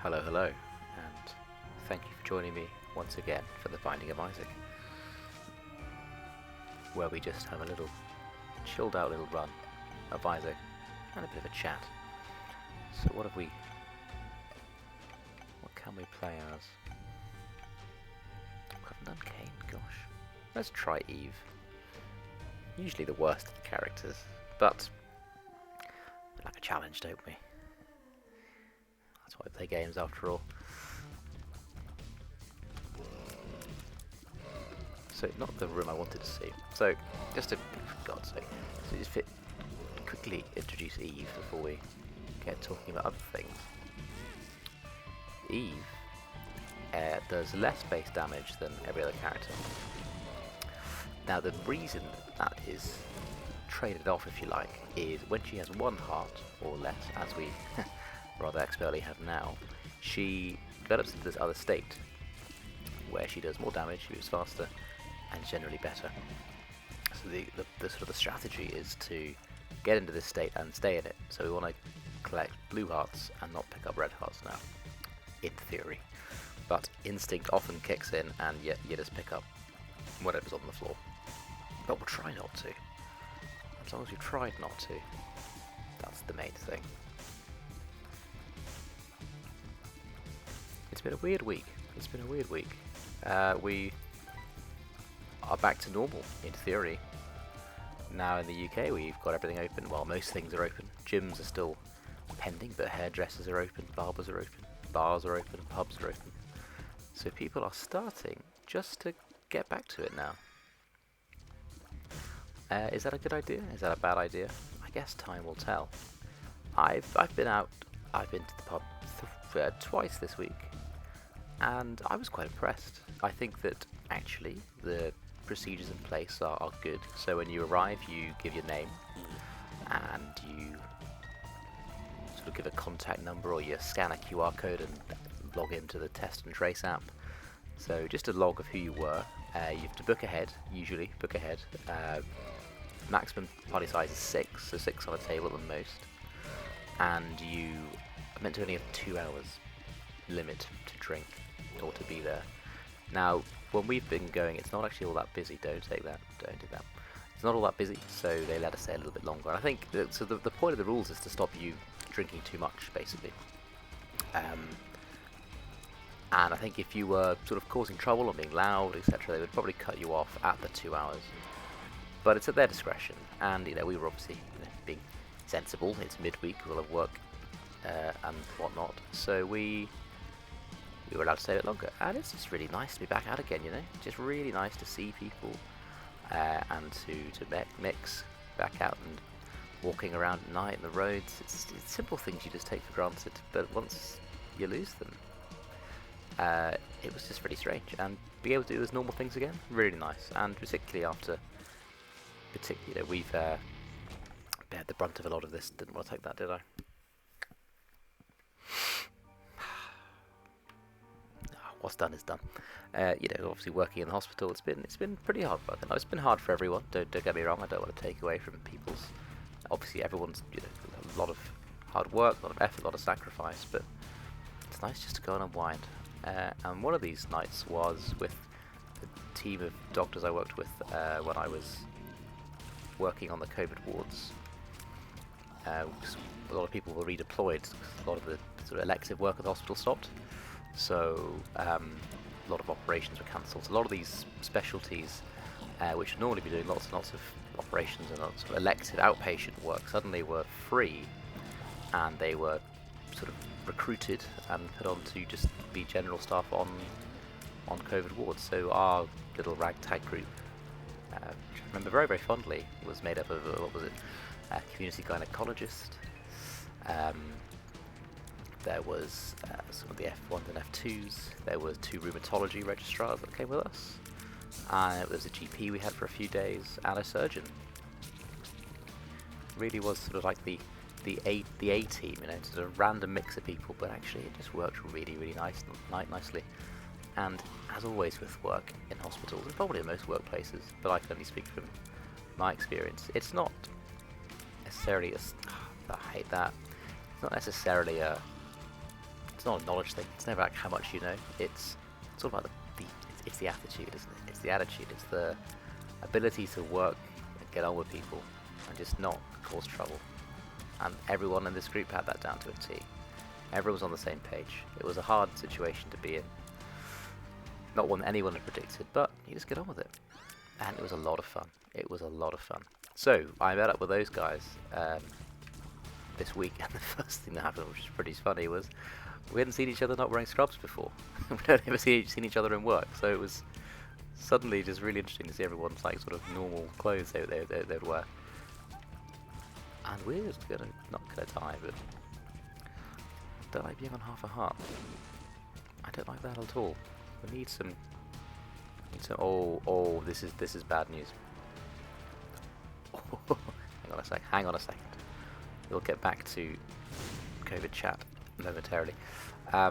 Hello, hello, and thank you for joining me once again for the Binding of Isaac, where we just have a little chilled out little run of Isaac and a bit of a chat. So what can we play as? I haven't done Cain, gosh. Let's try Eve. Usually the worst of the characters, but we like a challenge, don't we? That's why we play games after all. So, not the room I wanted to see. So, just to, for God's sake, so just quickly introduce Eve before we get talking about other things. Eve does less base damage than every other character. Now, the reason that is traded off, if you like, is when she has one heart or less, as we rather expertly have now, she develops into this other state where she does more damage, she moves faster, and generally better. So the sort of the strategy is to get into this state and stay in it. So we want to collect blue hearts and not pick up red hearts now, in theory. But instinct often kicks in and you just pick up whatever's on the floor. But we'll try not to. As long as you've tried not to, that's the main thing. It's been a weird week. We are back to normal, in theory. Now in the UK we've got everything open. Well, most things are open. Gyms are still pending, but hairdressers are open, barbers are open, bars are open, pubs are open. So people are starting just to get back to it now. Is that a good idea? Is that a bad idea? I guess time will tell. I've been out. I've been to the pub twice this week, and I was quite impressed. I think that actually the procedures in place are good. So when you arrive, you give your name, and you sort of give a contact number, or you scan a QR code and log into the Test and Trace app. So just a log of who you were. You have to book ahead, usually book ahead. Maximum party size is 6, so 6 on a table at the most. And you are meant to only have 2 hours limit to drink or to be there. Now, when we've been going, it's not actually all that busy. Don't do that. It's not all that busy, so they let us stay a little bit longer. And I think that, so the point of the rules is to stop you drinking too much, basically. And I think if you were sort of causing trouble or being loud, etc., they would probably cut you off at the 2 hours. But it's at their discretion, and we were obviously being sensible. It's midweek, we'll have work and whatnot, so we were allowed to stay a bit longer. And it's just really nice to be back out again, Just really nice to see people and to mix back out and walking around at night in the roads. It's simple things you just take for granted, but once you lose them, it was just really strange. And being able to do those normal things again, really nice. And particularly after, we've bared the brunt of a lot of this. Didn't want to take that, did I? What's done is done. Obviously working in the hospital, it's been pretty hard work. It's been hard for everyone. Don't get me wrong. I don't want to take away from people's. Obviously, everyone's a lot of hard work, a lot of effort, a lot of sacrifice. But it's nice just to go and unwind. And one of these nights was with the team of doctors I worked with when I was working on the COVID wards. A lot of people were redeployed because a lot of the sort of elective work at the hospital stopped. So a lot of operations were cancelled. So a lot of these specialties, which would normally be doing lots and lots of operations and lots of elective outpatient work, suddenly were free, and they were sort of recruited and put on to just be general staff on COVID wards. So our little ragtag group, which I remember very, very fondly, was made up of, a community gynecologist. There was some of the F1s and F2s. There were 2 rheumatology registrars that came with us. There was a GP we had for a few days, and a surgeon. Really was sort of like the A team, just a random mix of people, but actually it just worked really, really nicely. And as always with work in hospitals, and probably in most workplaces, but I can only speak from my experience, it's not necessarily I hate that. It's not necessarily a it's not a knowledge thing. It's never like how much you know. It's all about it's the attitude, isn't it? It's the attitude. It's the ability to work and get on with people and just not cause trouble. And everyone in this group had that down to a T. Everyone was on the same page. It was a hard situation to be in. Not one anyone had predicted, but you just get on with it. And it was a lot of fun. It was a lot of fun. So, I met up with those guys this week, and the first thing that happened, which was pretty funny, was we hadn't seen each other not wearing scrubs before. We hadn't ever seen each other in work, so it was suddenly just really interesting to see everyone's like sort of normal clothes they'd wear. And we're just not gonna die, but I don't like being on half a heart. I don't like that at all. We need some. Oh, this is bad news. Hang on a second. We'll get back to COVID chat momentarily. Yeah,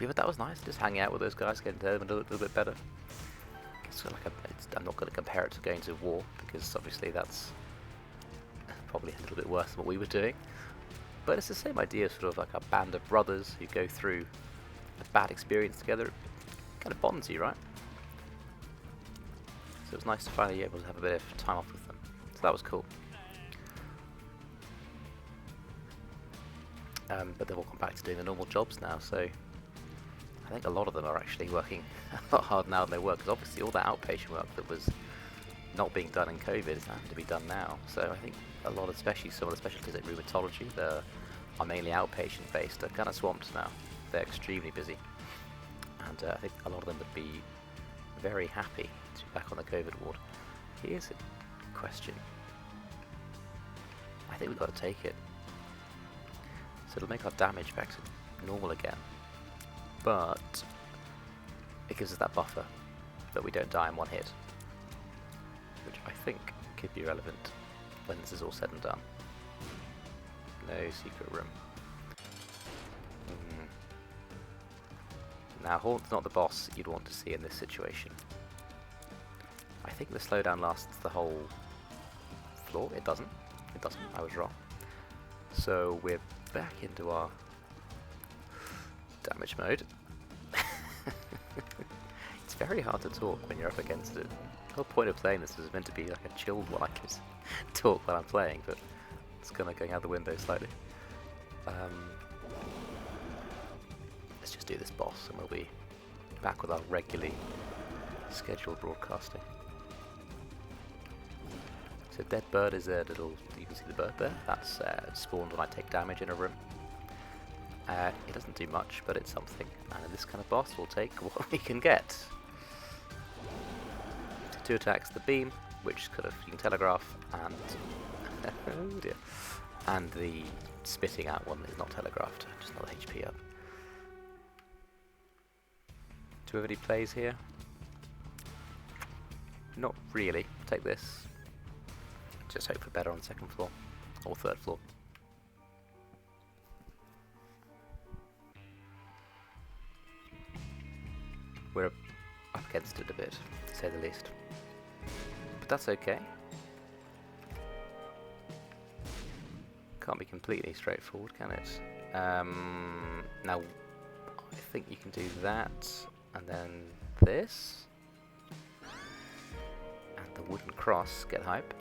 but that was nice. Just hanging out with those guys, getting to know them a little bit better. It's sort of like I'm not going to compare it to going to war, because obviously that's probably a little bit worse than what we were doing. But it's the same idea, sort of like a band of brothers who go through a bad experience together. It kind of bonds you, right? So it was nice to finally be able to have a bit of time off with them. So that was cool. But they've all gone back to doing their normal jobs now, so I think a lot of them are actually working a lot harder now than they were, because obviously all that outpatient work that was not being done in COVID is having to be done now. So I think a lot, especially some of the specialties like rheumatology, that are mainly outpatient based, are kind of swamped now. They're extremely busy, and I think a lot of them would be very happy to be back on the COVID ward. Here's a question. I think we've got to take it. So it'll make our damage back to normal again, but it gives us that buffer that we don't die in one hit, which I think could be relevant when this is all said and done. No secret room. Now, Haunt's not the boss you'd want to see in this situation. I think the slowdown lasts the whole floor. It doesn't. It doesn't. I was wrong. So we're back into our damage mode. It's very hard to talk when you're up against it. The whole point of playing this is meant to be like a chilled one. I can talk while I'm playing, but it's kind of going out the window slightly. Let's just do this boss and we'll be back with our regularly scheduled broadcasting. So dead bird is a little, you can see the bird there, that's spawned when I take damage in a room. It doesn't do much, but it's something, and in this kind of boss we'll take what we can get. So 2 attacks, the beam, which kind of you can telegraph, and oh dear, and the spitting out one is not telegraphed, just not HP up. Do we have any plays here? Not really. Take this. Just hope for better on the 2nd floor, or 3rd floor. We're up against it a bit, to say the least. But that's okay. Can't be completely straightforward, can it? Now, I think you can do that, and then this. And the wooden cross, get hype.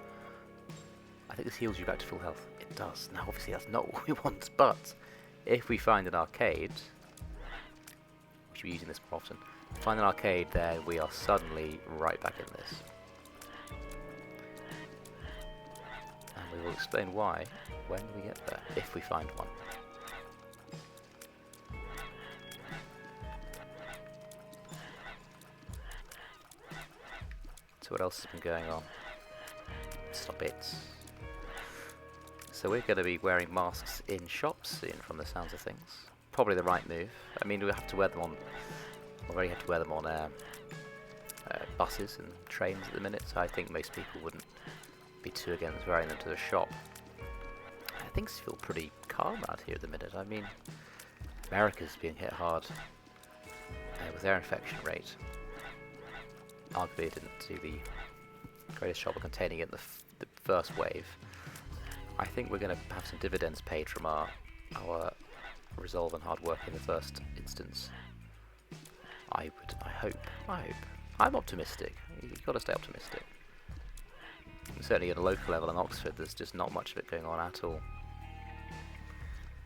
I think this heals you back to full health. It does. Now, obviously, that's not what we want, but if we find an arcade, we should be using this more often. Find an arcade there, we are suddenly right back in this. And we will explain why when we get there, if we find one. So what else has been going on? Stop it. So we're going to be wearing masks in shops soon from the sounds of things. Probably the right move. I mean, we have to wear them on, already have to wear them on buses and trains at the minute, so I think most people wouldn't be too against wearing them to the shop. Things feel pretty calm out here at the minute. I mean, America's being hit hard with their infection rate. Arguably it didn't do the greatest job of containing it in the first wave. I think we're going to have some dividends paid from our resolve and hard work in the first instance. I hope. I'm optimistic. You've got to stay optimistic. And certainly at a local level in Oxford, there's just not much of it going on at all.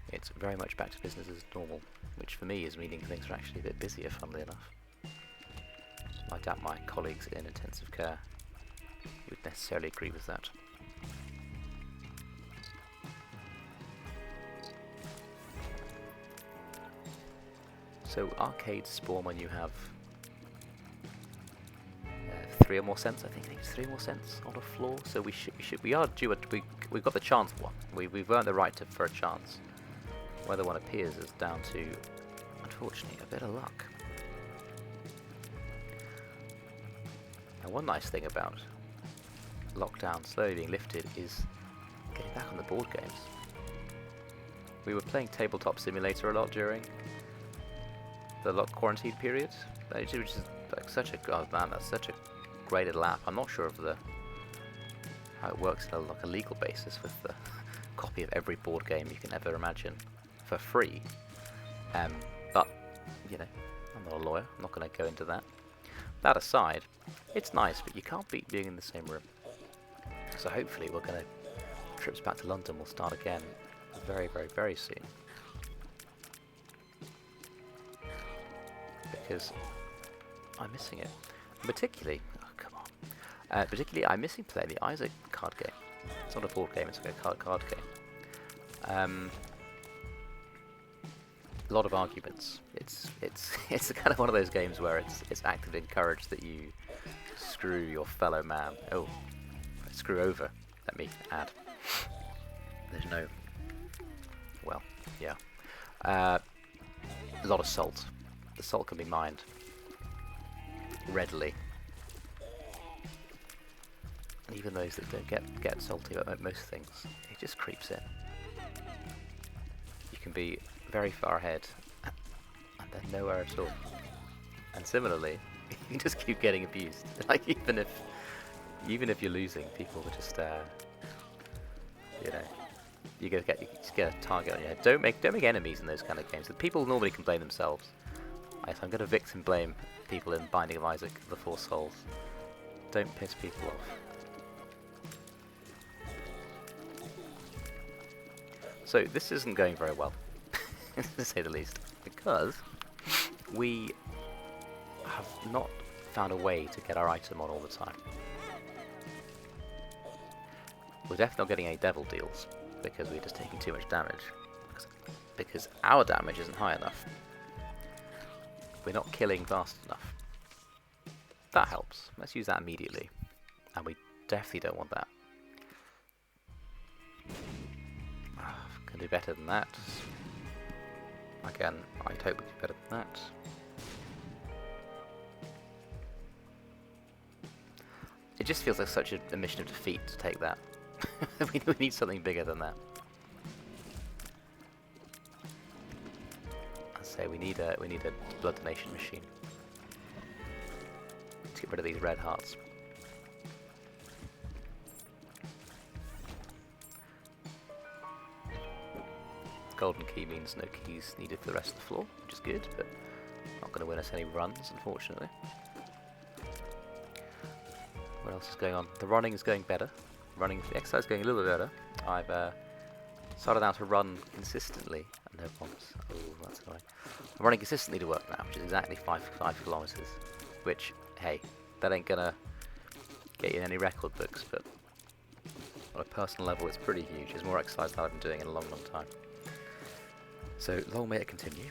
It's very much back to business as normal, which for me is meaning things are actually a bit busier, funnily enough. I doubt my colleagues in intensive care would necessarily agree with that. So arcades spawn when you have 3 or more cents. I think it's 3 more cents on a floor. So we are due. We've got the chance one. We've earned the right for a chance. Whether one appears is down to, unfortunately, a bit of luck. Now, one nice thing about lockdown slowly being lifted is getting back on the board games. We were playing Tabletop Simulator a lot during the quarantine period, which is like such a that's such a great little app. I'm not sure of how it works on like a legal basis with the copy of every board game you can ever imagine for free. But you know, I'm not a lawyer. I'm not going to go into that. That aside, it's nice, but you can't beat being in the same room. So hopefully, trips back to London will start again very, very, very soon. Because I'm missing it. Particularly, I'm missing playing the Isaac card game. It's not a board game, it's like a card game. A lot of arguments. It's kind of one of those games where it's actively encouraged that you screw your fellow man. Oh, screw over. Let me add. There's no. Well, yeah. A lot of salt. The salt can be mined readily. And even those that don't get salty about most things, it just creeps in. You can be very far ahead and then nowhere at all. And similarly, you just keep getting abused. Like even if you're losing, people will just you just get a target on your head. Don't make enemies in those kind of games. The people normally can blame themselves. Right, so I'm going to victim blame people in Binding of Isaac: The Four Souls. Don't piss people off. So this isn't going very well, to say the least, because we have not found a way to get our item on all the time. We're definitely not getting any devil deals, because we're just taking too much damage. Because our damage isn't high enough. We're not killing fast enough. That helps. Let's use that immediately. And we definitely don't want that. Can do better than that. Again, I'd hope we could do better than that. It just feels like such a mission of defeat to take that. we need something bigger than that. I'd say we need a blood donation machine. Let's get rid of these red hearts. Golden key means no keys needed for the rest of the floor, which is good, but not going to win us any runs, unfortunately. What else is going on? The running is going better. The exercise is going a little bit better. I've started out to run consistently. No bombs. Oh, that's annoying. I'm running consistently to work now, which is exactly 5 kilometers. Which, hey, that ain't gonna get you in any record books, but on a personal level, it's pretty huge. It's more exercise than I've been doing in a long, long time. So, long may it continue.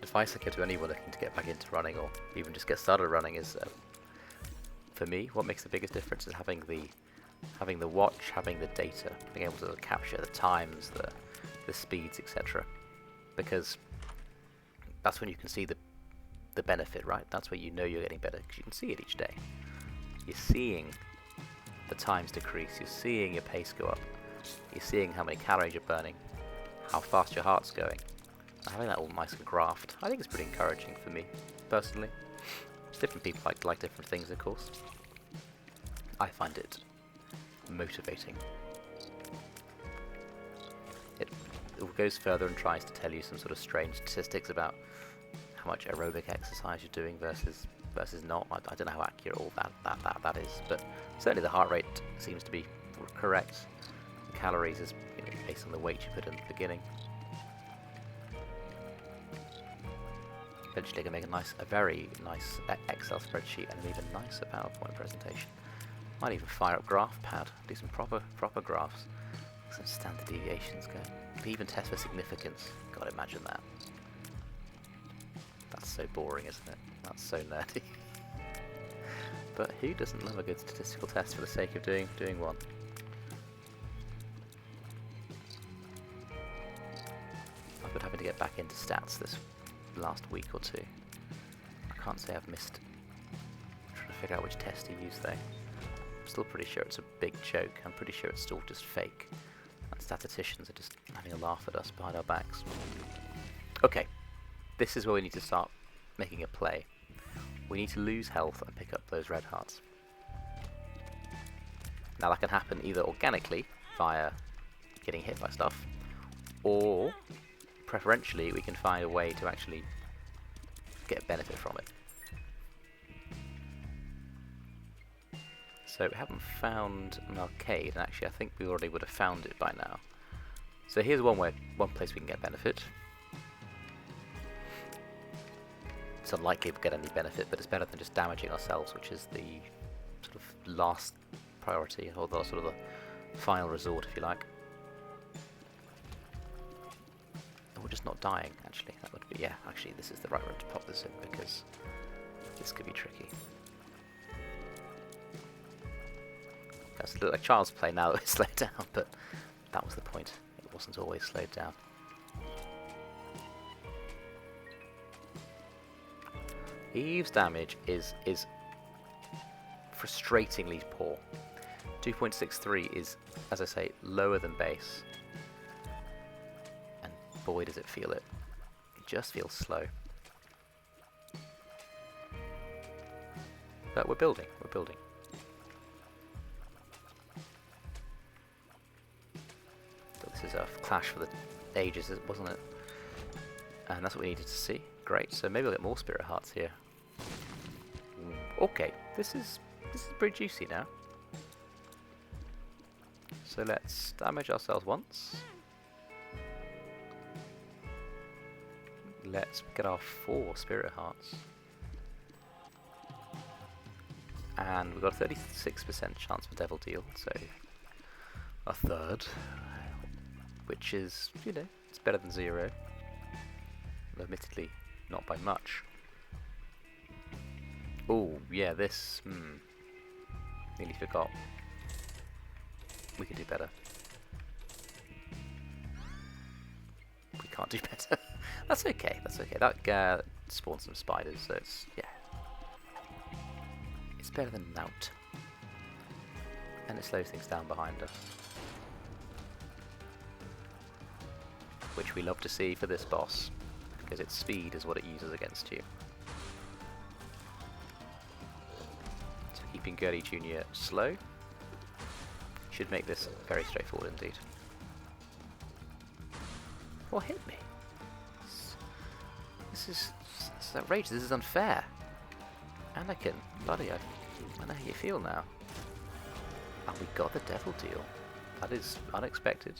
Advice I give to anyone looking to get back into running or even just get started running is, for me, what makes the biggest difference is having the watch, having the data, being able to capture the times, the speeds, etc. Because that's when you can see the benefit, right? That's where you know you're getting better, because you can see it each day. You're seeing the times decrease, you're seeing your pace go up, you're seeing how many calories you're burning, how fast your heart's going. Having that all nice and graphed, I think it's pretty encouraging for me, personally. Different people like different things, of course. I find it motivating. goes further and tries to tell you some sort of strange statistics about how much aerobic exercise you're doing versus not. I don't know how accurate all that is, but certainly the heart rate seems to be correct. The calories is based on the weight you put in the beginning. Eventually, I can make a very nice Excel spreadsheet and an even nicer PowerPoint presentation. Might even fire up GraphPad, do some proper graphs, some standard deviations going. Could even test for significance. God, imagine that. That's so boring, isn't it? That's so nerdy. But who doesn't love a good statistical test for the sake of doing one? I've been having to get back into stats this last week or two. I can't say I've missed. I'm trying to figure out which test to use though. I'm still pretty sure it's a big joke. I'm pretty sure it's still just fake. And statisticians are just having a laugh at us behind our backs. Okay, this is where we need to start making a play. We need to lose health and pick up those red hearts. Now that can happen either organically via getting hit by stuff, or preferentially we can find a way to actually get benefit from it. So we haven't found an arcade, and actually I think we already would have found it by now. So here's one place we can get benefit. It's unlikely we'll get any benefit, but it's better than just damaging ourselves, which is the sort of last priority, or the sort of the final resort, if you like. Or just not dying, actually. That would be, yeah, actually this is the right room to pop this in, because this could be tricky. That's a little like child's play now that it's slowed down, but that was the point. It wasn't always slowed down. Eve's damage is frustratingly poor. 2.63 is, as I say, lower than base. And boy does it feel it. It just feels slow. But we're building. So this is a clash for the ages, wasn't it? And that's what we needed to see. Great, so maybe we'll get more spirit hearts here. Okay, this is pretty juicy now. So let's damage ourselves once. Let's get our 4 spirit hearts. And we've got a 36% chance for Devil Deal, so a third. Which is, you know, it's better than 0. Admittedly, not by much. Oh, yeah, this... nearly forgot. We could do better. We can't do better. That's okay, that's okay. That spawns some spiders, so it's... yeah. It's better than Nout. And it slows things down behind us. Which we love to see for this boss, because its speed is what it uses against you. So keeping Gurley Jr. slow should make this very straightforward indeed. What hit me? This is outrageous, this is unfair. Anakin, buddy, I know how you feel now. And we got the Devil Deal. That is unexpected.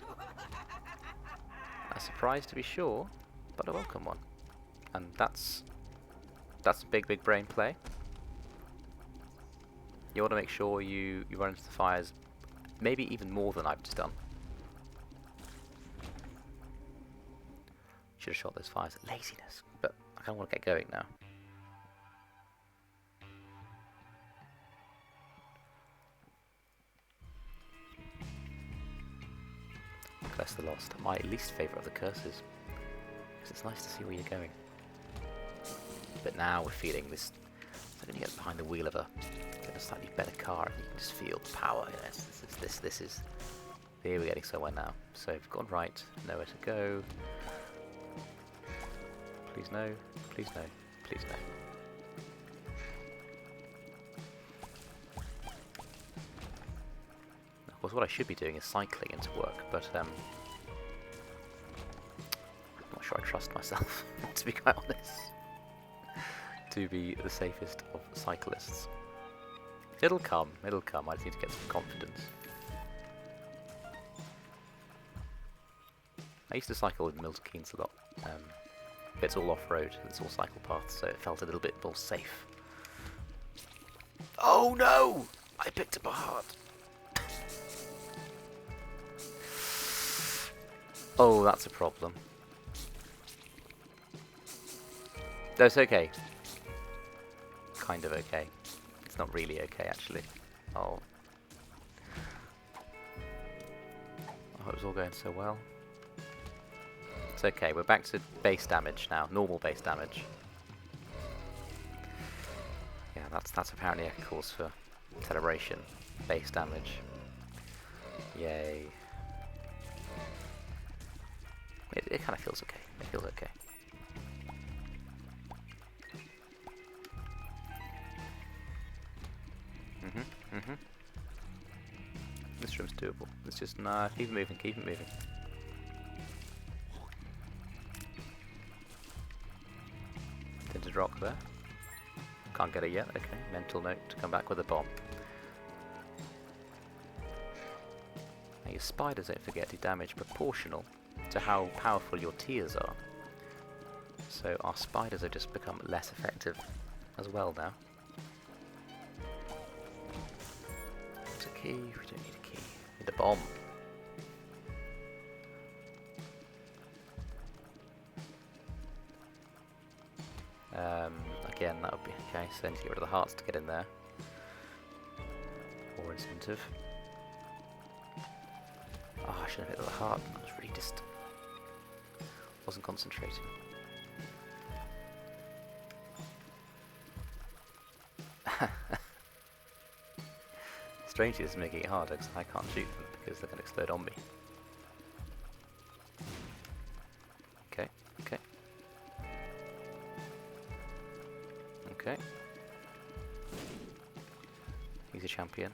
A surprise to be sure, but a welcome one. And that's big brain play. You want to make sure you run into the fires, maybe even more than I've just done. Should have shot those fires. Laziness, but I kind of want to get going now. Curse the Lost, my least favourite of the curses, because it's nice to see where you're going. But now we're feeling this. So when you get behind the wheel of a slightly better car, and you can just feel the power. You know, this is. Here we're getting somewhere now. So we've gone right, nowhere to go. Please no, please no, please no. Of course, what I should be doing is cycling into work, but sure I trust myself, to be quite honest, to be the safest of cyclists. It'll come, I just need to get some confidence. I used to cycle in Milton Keynes a lot. But it's all off-road, it's all cycle paths, so it felt a little bit more safe. Oh no! I picked up a heart. Oh, that's a problem. No, it's okay. Kind of okay. It's not really okay, actually. Oh. I hope it's all going so well. It's okay, we're back to base damage now. Normal base damage. Yeah, that's apparently a cause for celebration. Base damage. Yay. It kind of feels okay. It feels okay. This room's doable. It's just, nah, keep it moving, keep it moving. Tinted rock there. Can't get it yet, okay. Mental note to come back with a bomb. Now your spiders, don't forget, do damage proportional to how powerful your tears are. So our spiders have just become less effective as well now. It's a key, we don't need a key. We need a bomb. Again, that would be okay, so I need to get rid of the hearts to get in there. More incentive. Oh, I should have hit the heart. I was really just wasn't concentrating. Strangely, this is making it harder because I can't shoot them because they're going to explode on me. Okay, okay. Okay. He's a champion.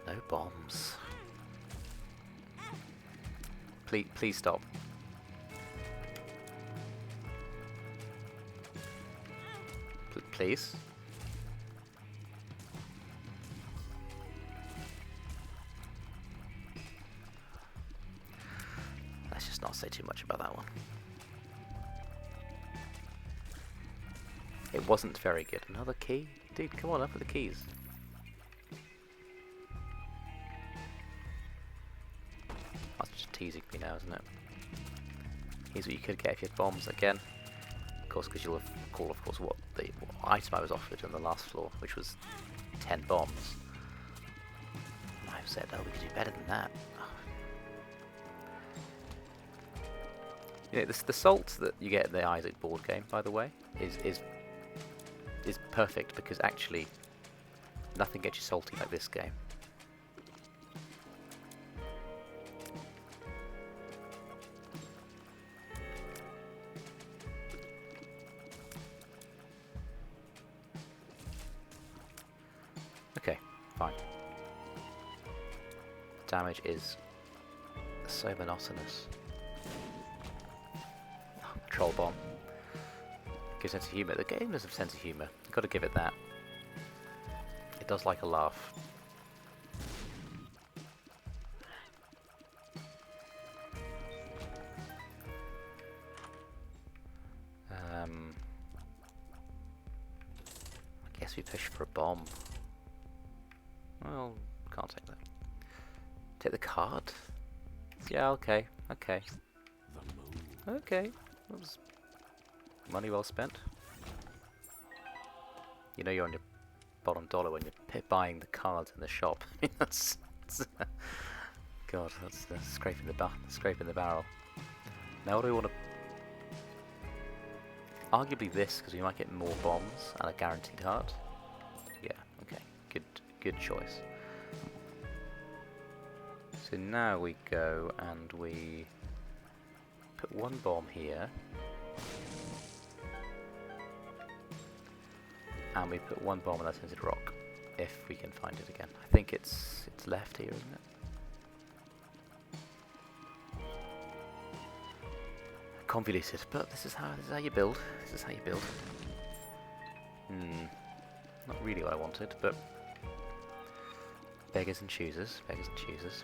No bombs. Please stop. Please. Let's just not say too much about that one. It wasn't very good. Another key? Dude, come on, up with the keys. That's just teasing me now, isn't it? Here's what you could get if you had bombs again. Of course, because you'll recall, of course, what item I was offered on the last floor, which was 10 bombs. And I've said, oh, we could do better than that. You know, the salt that you get in the Isaac board game, by the way, is perfect because actually nothing gets you salty like this game. Okay, fine. Damage is so monotonous. Troll bomb. Gives sense of humour. The game does have sense of humour. You've got to give it that. It does like a laugh. I guess we push for a bomb. Well, can't take that. Take the card? Yeah, okay, okay. Okay, that was money well spent. You know you're on your bottom dollar when you're buying the cards in the shop. I mean, that's God, that's scraping the barrel. Now what do we want to? Arguably this, because we might get more bombs and a guaranteed heart. Yeah, okay, good choice. So now we go and we put one bomb here. And we put one bomb on that tinted rock, if we can find it again. I think it's left here, isn't it? convoluted, but this is how you build. This is how you build. Not really what I wanted, but beggars and choosers, beggars and choosers.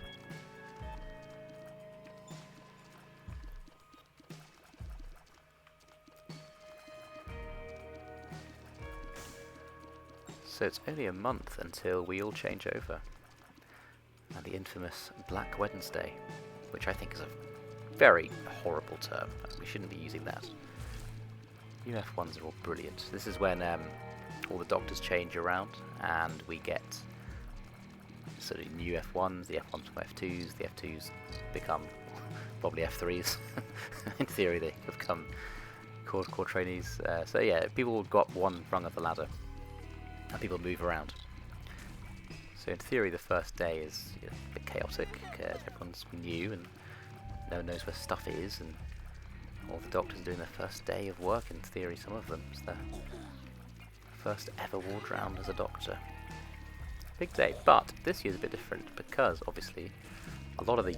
So it's only a month until we all change over. And the infamous Black Wednesday, which I think is a very horrible term. We shouldn't be using that. New F1s are all brilliant. This is when all the doctors change around and we get sort of new F1s, the F1s become F2s, the F2s become probably F3s. In theory they become core trainees. So yeah, people got one rung of the ladder and people move around. So in theory the first day is a bit chaotic, everyone's new and no one knows where stuff is, and all the doctors are doing their first day of work in theory, some of them. It's their first ever ward round as a doctor. Big day, but this year's a bit different because obviously a lot of the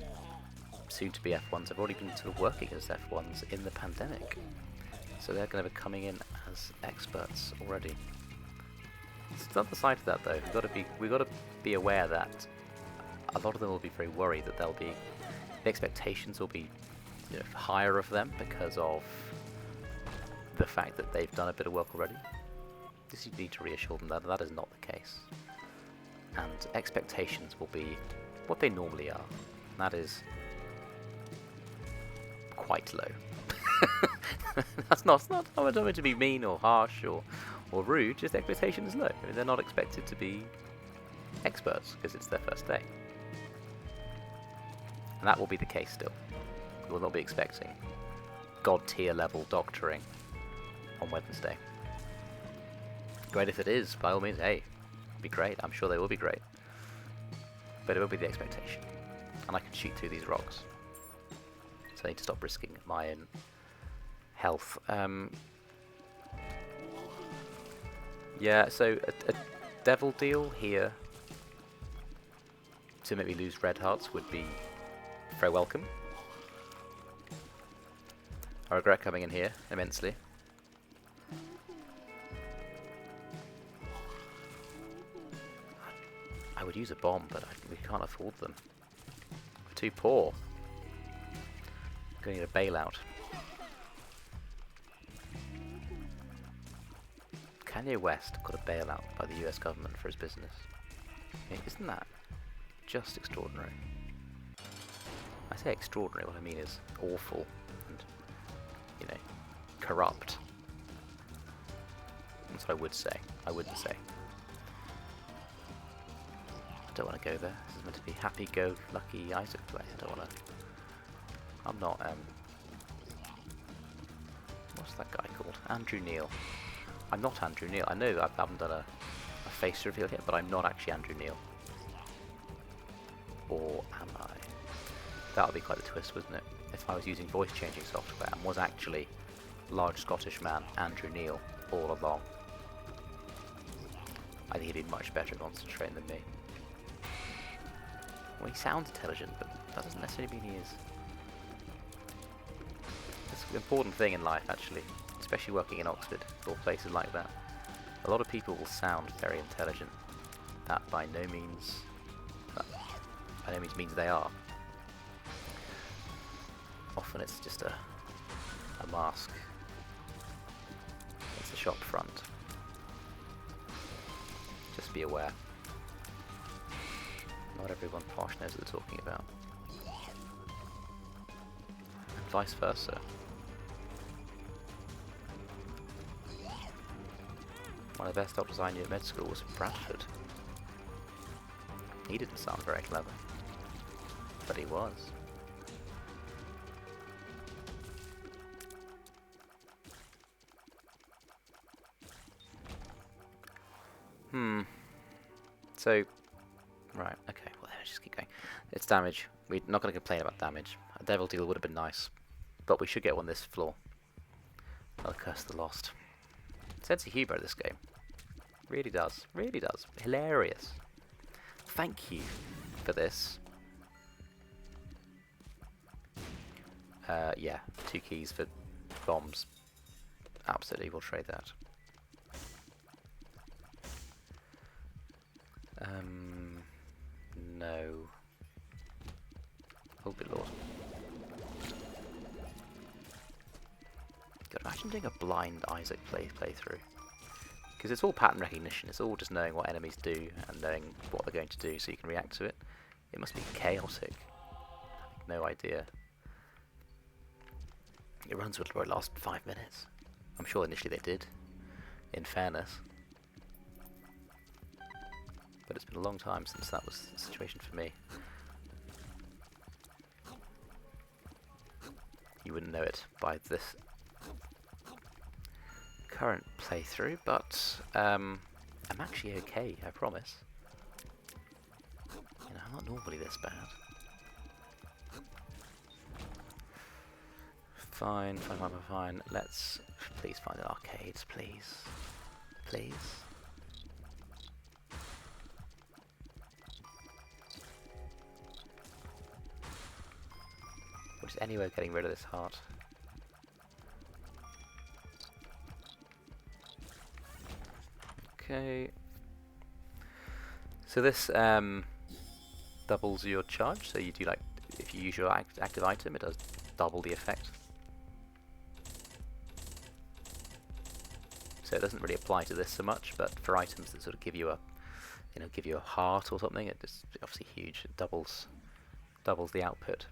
soon-to-be F1s have already been sort of working as F1s in the pandemic. So they're going to be coming in as experts already. It's the other side of that though, we've got to be aware that a lot of them will be very worried that the expectations will be higher of them because of the fact that they've done a bit of work already. You need to reassure them that that is not the case. And expectations will be what they normally are. And that is quite low. That's not I don't mean to be mean or harsh or rude, just expectation is low. I mean, they're not expected to be experts because it's their first day. And that will be the case still. We will not be expecting god tier level doctoring on Wednesday. Great if it is, by all means, hey, it'll be great. I'm sure they will be great. But it will be the expectation. And I can shoot through these rocks. So I need to stop risking my own health. Yeah, so a devil deal here to make me lose red hearts would be very welcome. I regret coming in here immensely. I would use a bomb, but we can't afford them. We're too poor. Going to need a bailout. Kanye West got a bailout by the US government for his business. I mean, isn't that just extraordinary? I say extraordinary, what I mean is awful and, corrupt. That's what I would say. I wouldn't say. I don't want to go there. This is meant to be happy-go-lucky Isaac play. I don't want to... I'm not, what's that guy called? Andrew Neil. I'm not Andrew Neil. I know I haven't done a face reveal yet, but I'm not actually Andrew Neil. Or am I? That would be quite a twist, wouldn't it? If I was using voice changing software and was actually large Scottish man Andrew Neil all along. I think he'd be much better at monster train than me. Well, he sounds intelligent, but that doesn't necessarily mean he is. It's an important thing in life, actually, especially working in Oxford or places like that. A lot of people will sound very intelligent. That by no means means they are. Often it's just a mask. It's the shop front. Just be aware. Not everyone posh knows what they're talking about. And vice versa. One of the best doctors I knew at med school was from Bradford. He didn't sound very clever. But he was. So, right, okay, well, let's just keep going. It's damage. We're not going to complain about damage. A devil deal would have been nice. But we should get one this floor. Another Curse of the Lost. Sense of humour this game. Really does. Really does. Hilarious. Thank you for this. Yeah, 2 keys for bombs. Absolutely, we'll trade that. No. Oh, good lord. God, imagine doing a blind Isaac playthrough. Because it's all pattern recognition, it's all just knowing what enemies do and knowing what they're going to do so you can react to it. It must be chaotic. No idea. It runs will probably last 5 minutes. I'm sure initially they did, in fairness. But it's been a long time since that was the situation for me. You wouldn't know it by this current playthrough, but I'm actually okay, I promise. You know, I'm not normally this bad. Fine, fine, fine, fine, fine. Let's please find an arcade, please. Please. Or just anywhere getting rid of this heart. Okay. So this doubles your charge, so you do like, if you use your active item, it does double the effect. So it doesn't really apply to this so much, but for items that sort of give you a, you know, give you a heart or something, it's obviously huge. It doubles the output.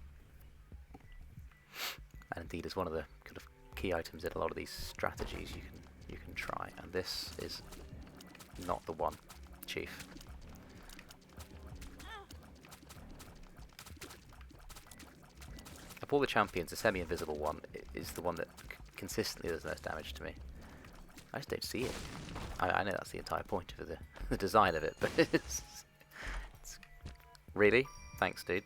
And indeed, is one of the kind of key items in a lot of these strategies you can try. And this is not the one, Chief. Of all the champions, the semi-invisible one is the one that consistently does the most damage to me. I just don't see it. I know that's the entire point of the design of it, but it's really? Thanks, dude.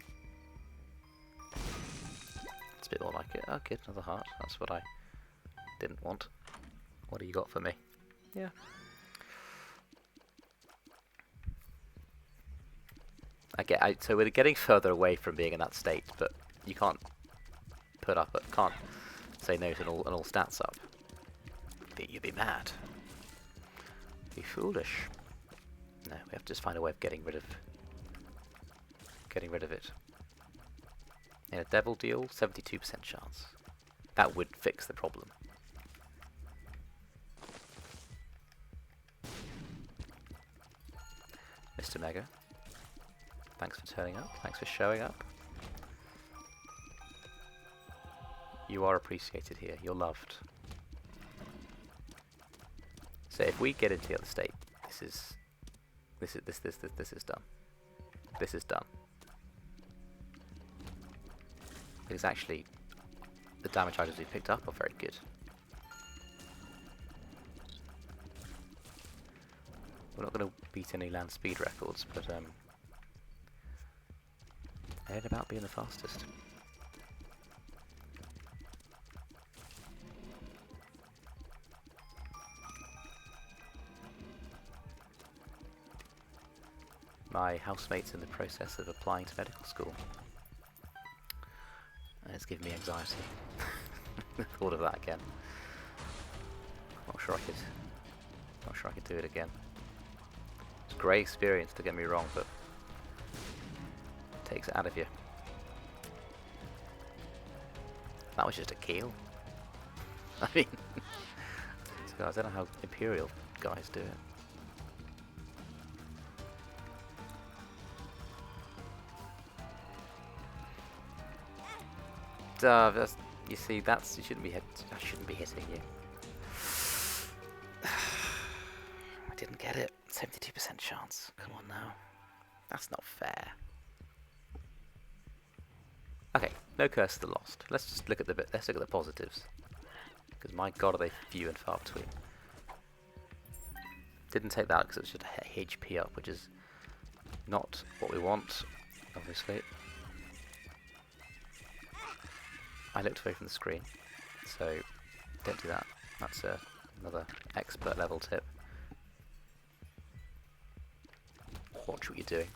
It's a bit more like it. Oh, good, another heart. That's what I didn't want. What do you got for me? Yeah. So we're getting further away from being in that state, but you can't can't say no to an all stats up. You'd be mad. Be foolish. No, we have to just find a way of getting rid of it. In a devil deal, 72% chance. That would fix the problem. Mr. Mega, thanks for turning up. Thanks for showing up. You are appreciated here. You're loved. So if we get into the other state, this is done. This is done. Because actually, the damage items we picked up are very good. We're not going to beat any land speed records, but it ain't about being the fastest. My housemate's in the process of applying to medical school. And it's giving me anxiety. Thought of that again. Not sure I could do it again. It's a great experience, don't get me wrong, but it takes it out of you. That was just a keel. I mean, I don't know how Imperial guys do it. You see, you shouldn't be I shouldn't be hitting you. I didn't get it. 72% chance. Come on now. That's not fair. Okay, no curse of the lost. Let's just look at the positives. Because my god, are they few and far between. Didn't take that because it was just a HP up, which is not what we want, obviously. I looked away from the screen, so don't do that. That's another expert level tip. Watch what you're doing.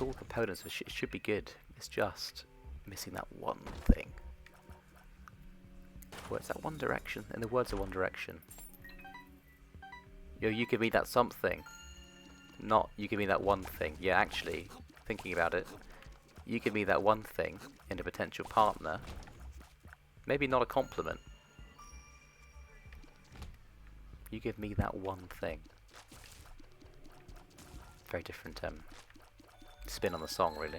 It's all components. It should be good. It's just missing that one thing. Where's that one direction? In the words of One Direction. Yo, you give me that something. Not you give me that one thing. Yeah, actually, thinking about it, you give me that one thing in a potential partner. Maybe not a compliment. You give me that one thing. Very different spin on the song, really.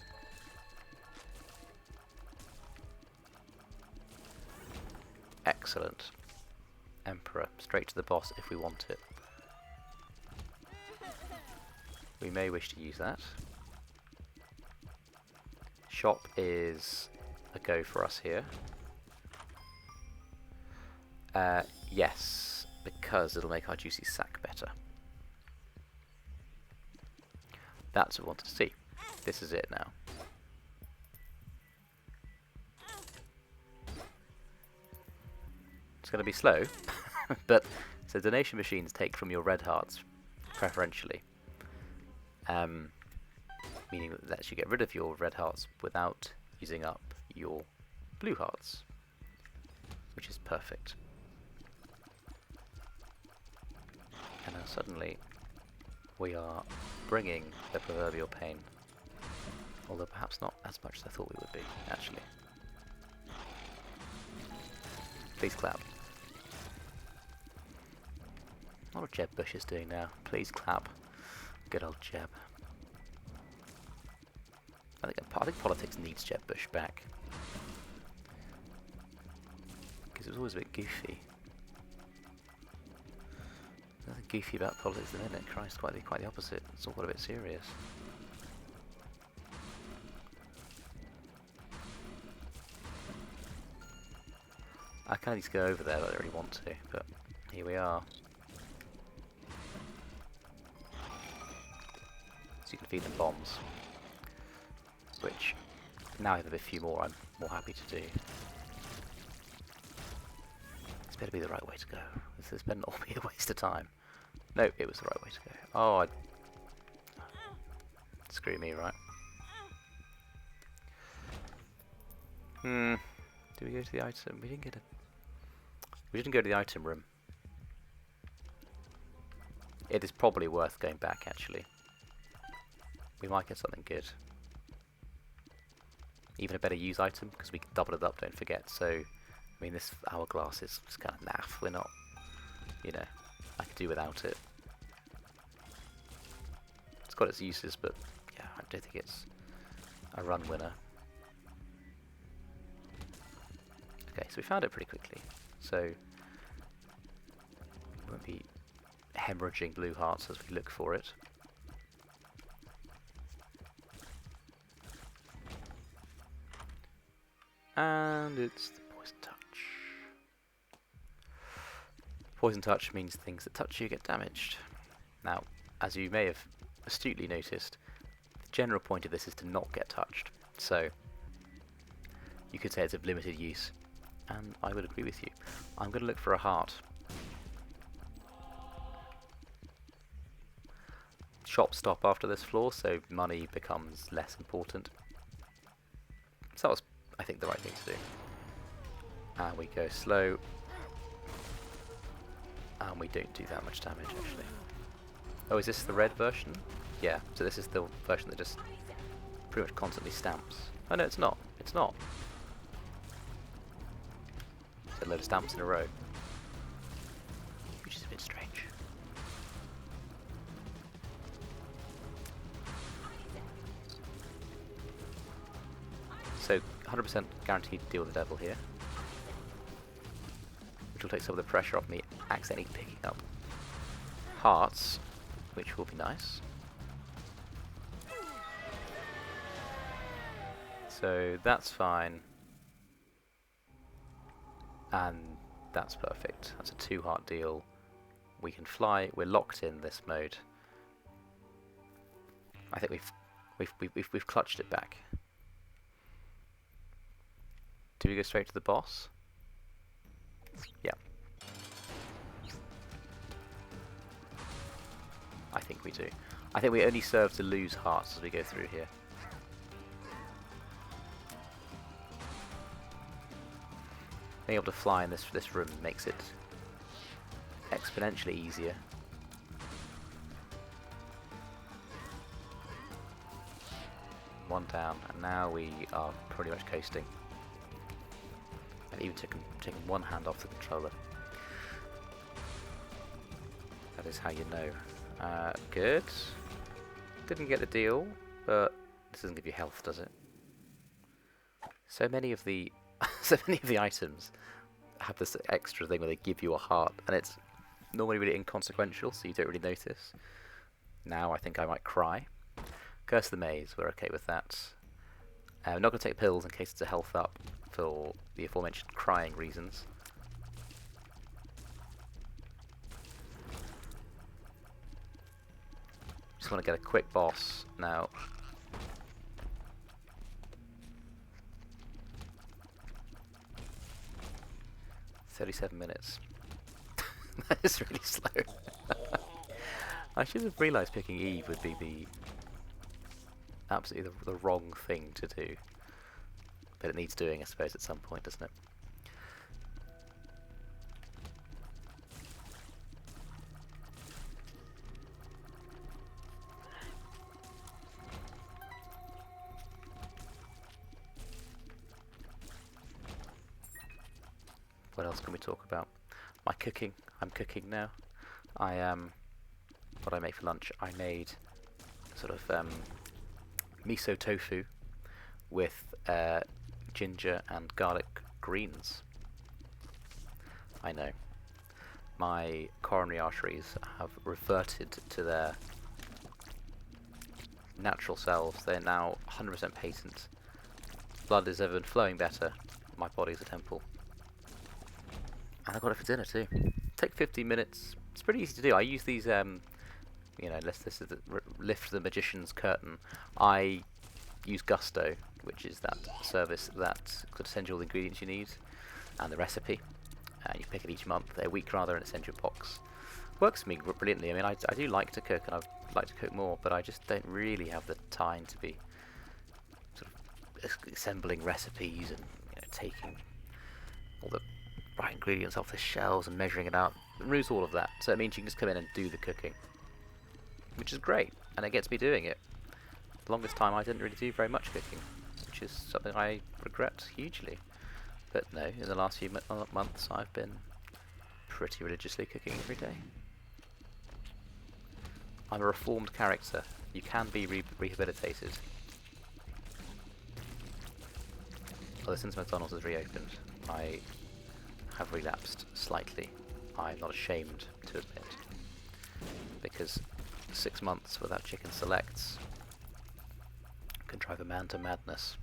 Excellent. Emperor. Straight to the boss if we want it. We may wish to use that. Shop is a go for us here. Yes, because it'll make our juicy sack better. That's what we want to see. This is it now. It's going to be slow, but so donation machines take from your red hearts preferentially, meaning that lets you get rid of your red hearts without using up your blue hearts, which is perfect. And now suddenly we are bringing the proverbial pain, although perhaps not as much as I thought we would be, actually. Please clap. What are Jeb Bush doing now? Please clap. Good old Jeb. I think politics needs Jeb Bush back. Because it was always a bit goofy. Nothing goofy about politics at the minute. Christ, quite the opposite. It's all got a bit serious. I kind of need to go over there, but I don't really want to. But here we are. So you can feed them bombs, which now I have a few more. I'm more happy to do. This better be the right way to go. This better not be a waste of time. No, it was the right way to go. Oh, screw me, right? Did we go to the item? We didn't go to the item room. It is probably worth going back, actually. We might get something good. Even a better use item, because we can double it up, don't forget. So, I mean, this hourglass is kind of naff. We're not, you know, I could do without it. It's got its uses, but yeah, I don't think it's a run winner. Okay, so we found it pretty quickly. So, we won't be hemorrhaging blue hearts as we look for it. And it's the poison touch. Poison touch means things that touch you get damaged. Now, as you may have astutely noticed, the general point of this is to not get touched. So, you could say it's of limited use, and I would agree with you. I'm going to look for a heart. Shops stop after this floor, so money becomes less important. So that was, I think, the right thing to do. And we go slow. And we don't do that much damage, actually. Oh, is this the red version? Yeah, so this is the version that just pretty much constantly stamps. Oh no, it's not. It's not. It's a load of stamps in a row. Which is a bit strange. So, 100% guaranteed to deal with the devil here. Which will take some of the pressure off me accidentally picking up hearts, which will be nice. So that's fine. And that's perfect. That's a 2-heart deal. We can fly. We're locked in this mode. I think we've clutched it back. Do we go straight to the boss? Yeah. I think we do. I think we only serve to lose hearts as we go through here. being able to fly in this room makes it exponentially easier. One down, and now we are pretty much coasting. And even taking one hand off the controller. That is how you know. Good. Didn't get the deal, but this doesn't give you health, does it? So many of the items have this extra thing where they give you a heart, and it's normally really inconsequential, so you don't really notice. Now I think I might cry. Curse of the Maze, we're okay with that. I'm not going to take pills in case it's a health up for the aforementioned crying reasons. Just want to get a quick boss now. "37 minutes. That is really slow. I should have realised picking Eve would be the absolutely the wrong thing to do. But it needs doing, I suppose, at some point, doesn't it? What else can we talk about? My cooking. I'm cooking now. What I made for lunch, I made sort of miso tofu with ginger and garlic greens. I know. My coronary arteries have reverted to their natural selves. They're now 100% patent. Blood is ever flowing better. My body's a temple. And I got it for dinner too. Take 15 minutes. It's pretty easy to do. I use these, you know, unless this is lift the magician's curtain. I use Gusto, which is that service that could send you all the ingredients you need and the recipe. And you pick it each month, a week rather, and it sends you a box. Works for me brilliantly. I mean, I do like to cook, and I'd like to cook more, but I just don't really have the time to be sort of assembling recipes and, you know, taking all the right ingredients off the shelves and measuring it out. It removes all of that, so it means you can just come in and do the cooking, which is great, and it gets me doing it. The longest time I didn't really do very much cooking, which is something I regret hugely. But no, in the last few months I've been pretty religiously cooking every day. I'm a reformed character. You can be rehabilitated. Although since McDonald's has reopened, I have relapsed slightly. I'm not ashamed to admit. Because 6 months without chicken selects can drive a man to madness.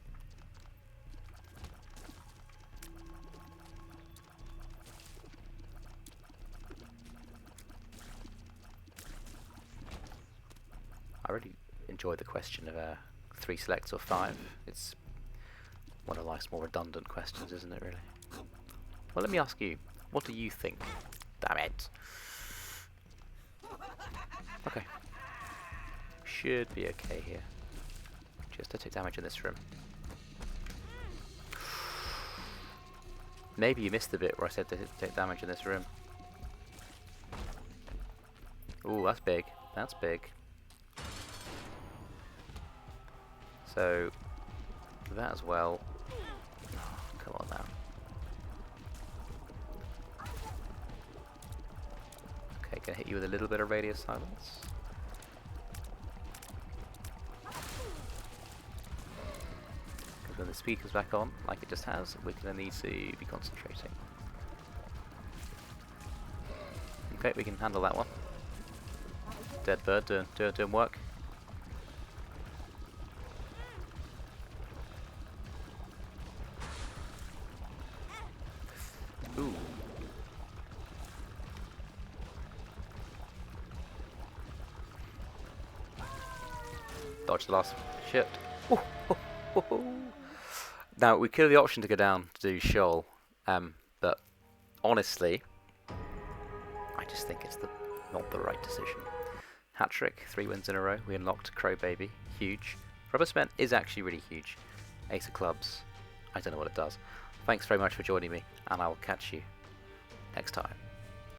I really enjoy the question of 3 selects or 5. It's one of life's more redundant questions, isn't it, really? Well, let me ask you, what do you think? Damn it! Okay. Should be okay here. Just to take damage in this room. Maybe you missed the bit where I said to take damage in this room. Ooh, that's big. That's big. So, that as well. Oh, come on now. Okay, gonna hit you with a little bit of radius silence. Because when the speed comes back on, like it just has, we're gonna need to be concentrating. Okay, we can handle that one. Dead bird doing work. Ooh. Dodge the last shit. Ooh, ooh, ooh, ooh. Now we could have the option to go down to do Shoal, but honestly, I just think it's not the right decision. Hat trick, 3 wins in a row. We unlocked Crow Baby, huge. Rubber Cement is actually really huge. Ace of Clubs, I don't know what it does. Thanks very much for joining me, and I will catch you next time.